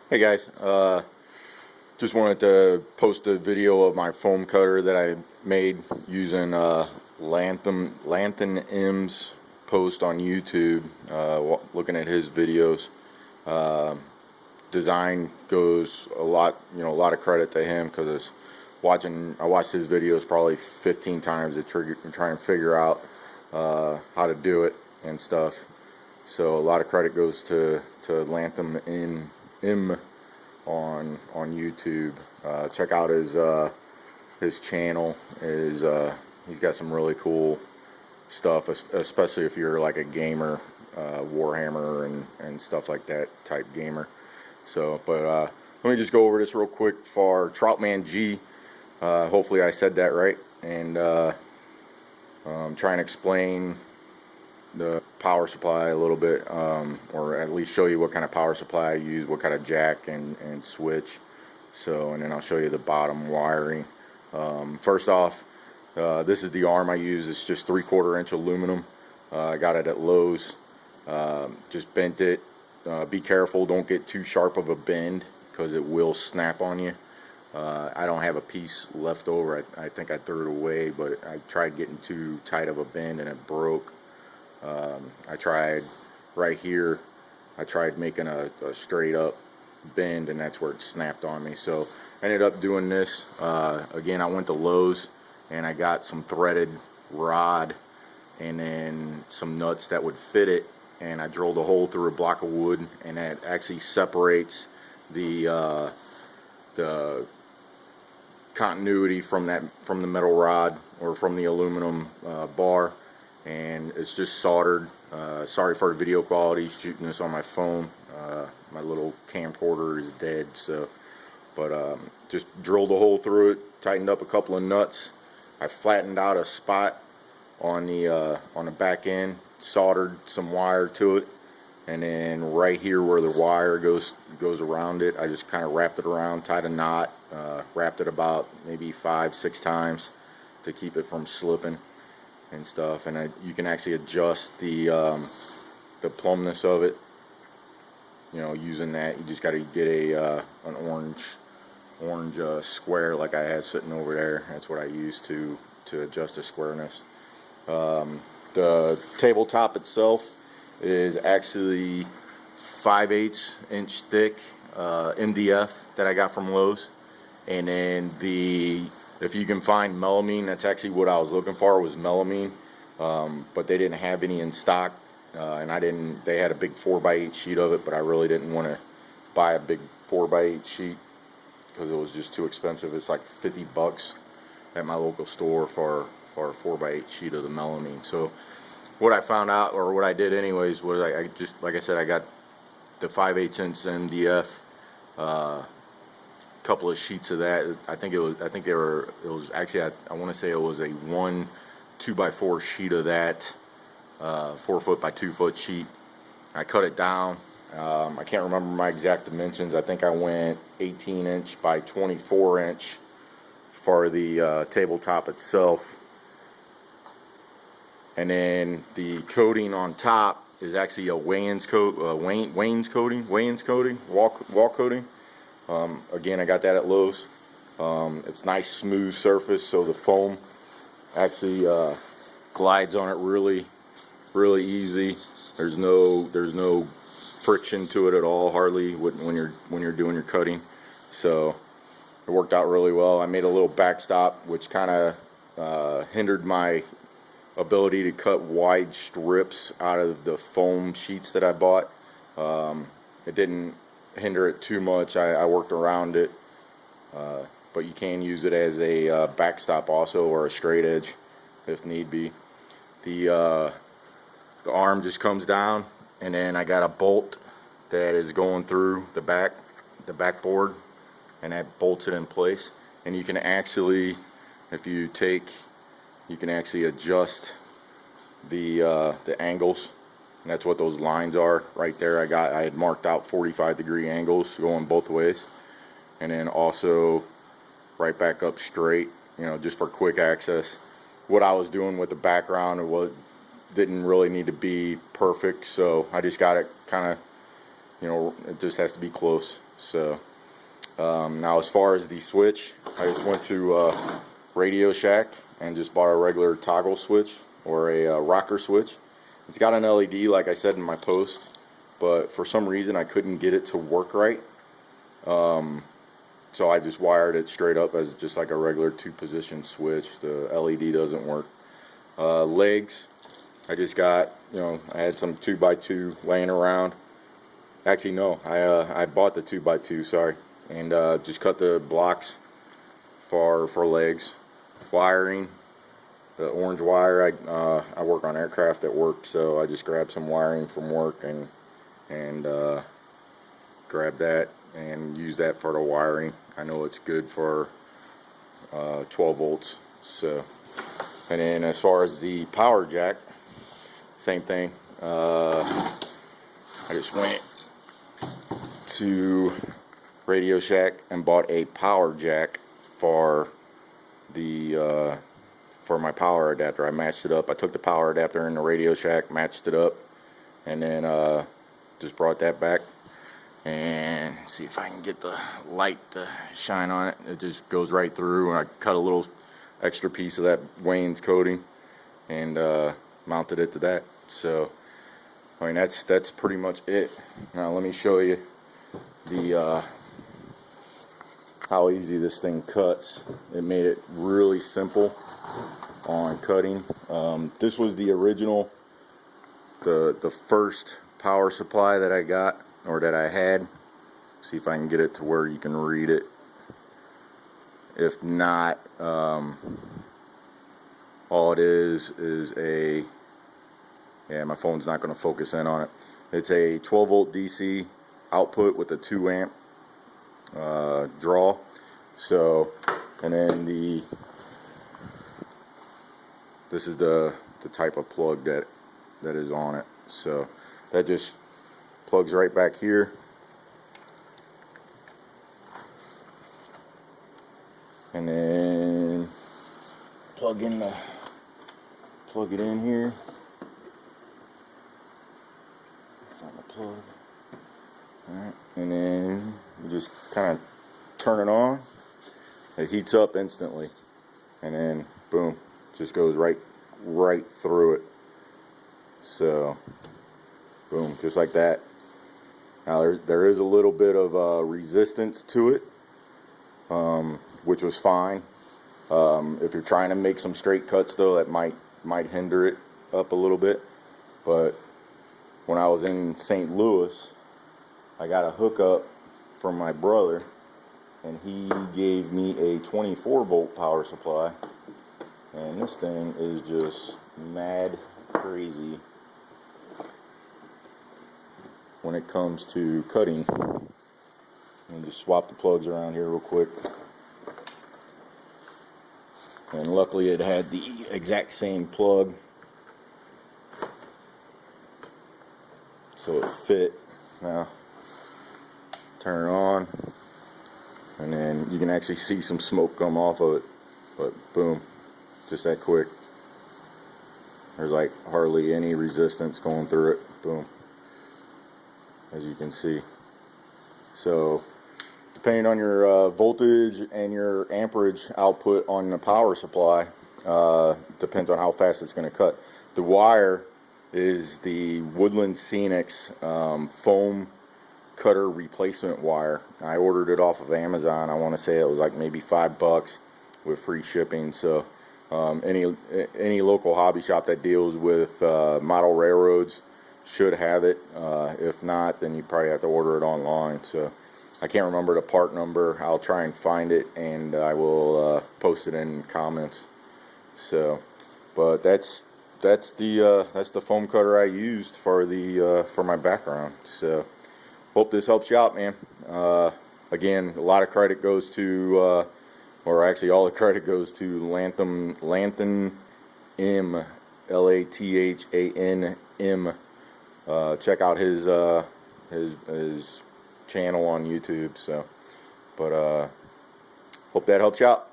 Hey guys, just wanted to post a video of my foam cutter that I made using Lanthan M's post on YouTube, looking at his videos. Design goes a lot, a lot of credit to him because I watched his videos probably 15 times to try and figure out how to do it and stuff. So a lot of credit goes to Lanthan M on YouTube. Check out his channel. He's got some really cool stuff, especially if you're like a gamer, Warhammer and stuff like that type gamer. So, but let me just go over this real quick for Troutman G. Hopefully I said that right, and try and explain the power supply a little bit, or at least show you what kind of power supply I use, what kind of jack and switch. So, and then I'll show you the bottom wiring. First off, this is the arm I use. It's just 3/4 inch aluminum. I got it at Lowe's. Just bent it. Be careful, don't get too sharp of a bend because it will snap on you. I don't have a piece left over. I think I threw it away, but I tried getting too tight of a bend and it broke. I tried right here, I tried making a straight up bend, and that's where it snapped on me. So I ended up doing this. Again, I went to Lowe's and I got some threaded rod and then some nuts that would fit it, and I drilled a hole through a block of wood, and that actually separates the continuity from the metal rod or from the aluminum bar. And it's just soldered. Sorry for the video quality, shooting this on my phone. My little camcorder is dead, so, but just drilled a hole through it, tightened up a couple of nuts. I flattened out a spot on the back end, soldered some wire to it, and then right here where the wire goes around it, I just kind of wrapped it around, tied a knot, wrapped it about maybe 5-6 times to keep it from slipping and stuff. And you can actually adjust the plumbness of it, using that. You just got to get an orange square like I had sitting over there. That's what I use to adjust the squareness. The tabletop itself is actually 5/8 inch thick MDF that I got from Lowe's, and then if you can find melamine, that's actually what I was looking for, was melamine, but they didn't have any in stock, and they had a big 4x8 sheet of it, but I really didn't want to buy a big 4x8 sheet because it was just too expensive. It's like $50 at my local store for a 4x8 sheet of the melamine. So what I found out, or what I did anyways, was I just, like I said, I got the 5/8 inch MDF, couple of sheets of that. I want to say it was a 1 2x4 sheet of that, 4 foot by 2 foot sheet. I cut it down. I can't remember my exact dimensions. I think I went 18 inch by 24 inch for the tabletop itself. And then the coating on top is actually a Wayne's coating, wall coating. Again, I got that at Lowe's. It's nice smooth surface, so the foam actually glides on it really easy. There's no friction to it at all, hardly, when you're doing your cutting. So it worked out really well. I made a little backstop, which kind of hindered my ability to cut wide strips out of the foam sheets that I bought. It didn't hinder it too much. I worked around it, but you can use it as a backstop also, or a straight edge if need be. The arm just comes down, and then I got a bolt that is going through the backboard, and that bolts it in place. And you can actually, you can actually adjust the angles, and that's what those lines are right there. I had marked out 45-degree angles going both ways, and then also right back up straight, just for quick access. What I was doing with the background didn't really need to be perfect, so I just got it kind of you know, it just has to be close. So now as far as the switch, I just went to Radio Shack and just bought a regular toggle switch, or a rocker switch. It's got an LED, like I said in my post, but for some reason I couldn't get it to work right. So I just wired it straight up as just like a regular 2-position switch. The LED doesn't work. Legs, I just got, you know, I had some 2x2 laying around. Actually, no, I bought the 2x2, sorry, and just cut the blocks for legs. Wiring, the orange wire, I work on aircraft at work, so I just grabbed some wiring from work and grabbed that and use that for the wiring. I know it's good for 12 volts. So, and then as far as the power jack, same thing. I just went to Radio Shack and bought a power jack for the for my power adapter. I matched it up. I took the power adapter in the Radio Shack, matched it up, and then just brought that back. And see if I can get the light to shine on it. It just goes right through, and I cut a little extra piece of that Wayne's coating and mounted it to that. So I mean, that's pretty much it. Now let me show you the how easy this thing cuts. It made it really simple on cutting. This was the original, the first power supply that I got, or that I had. See if I can get it to where you can read it. If not, all it is a, yeah, my phone's not going to focus in on it. It's a 12 volt DC output with a 2 amp draw. So, and then this is the type of plug that is on it. So that just plugs right back here, and then plug it in here. Find the plug. Alright, and then you just kind of turn it on. It heats up instantly, and then boom, just goes right through it. So boom, just like that. Now there is a little bit of resistance to it, which was fine. If you're trying to make some straight cuts though, that might hinder it up a little bit. But when I was in St. Louis, I got a hookup from my brother, and he gave me a 24 volt power supply, and this thing is just mad crazy when it comes to cutting. And just swap the plugs around here real quick. And luckily it had the exact same plug, so it fit. Now turn it on, and then you can actually see some smoke come off of it, but boom, just that quick. There's like hardly any resistance going through it. Boom, as you can see. So depending on your voltage and your amperage output on the power supply, depends on how fast it's going to cut. The wire is the Woodland Scenics foam cutter replacement wire. I ordered it off of Amazon. I want to say it was like maybe $5 with free shipping. So any local hobby shop that deals with model railroads should have it. If not, then you probably have to order it online. So I can't remember the part number. I'll try and find it, and I will post it in comments. So, but that's the foam cutter I used for my background. So hope this helps you out, man. Again, a lot of credit goes to, or actually all the credit goes to Lathan M, Lathanm. Check out his channel on YouTube. So, but hope that helps you out.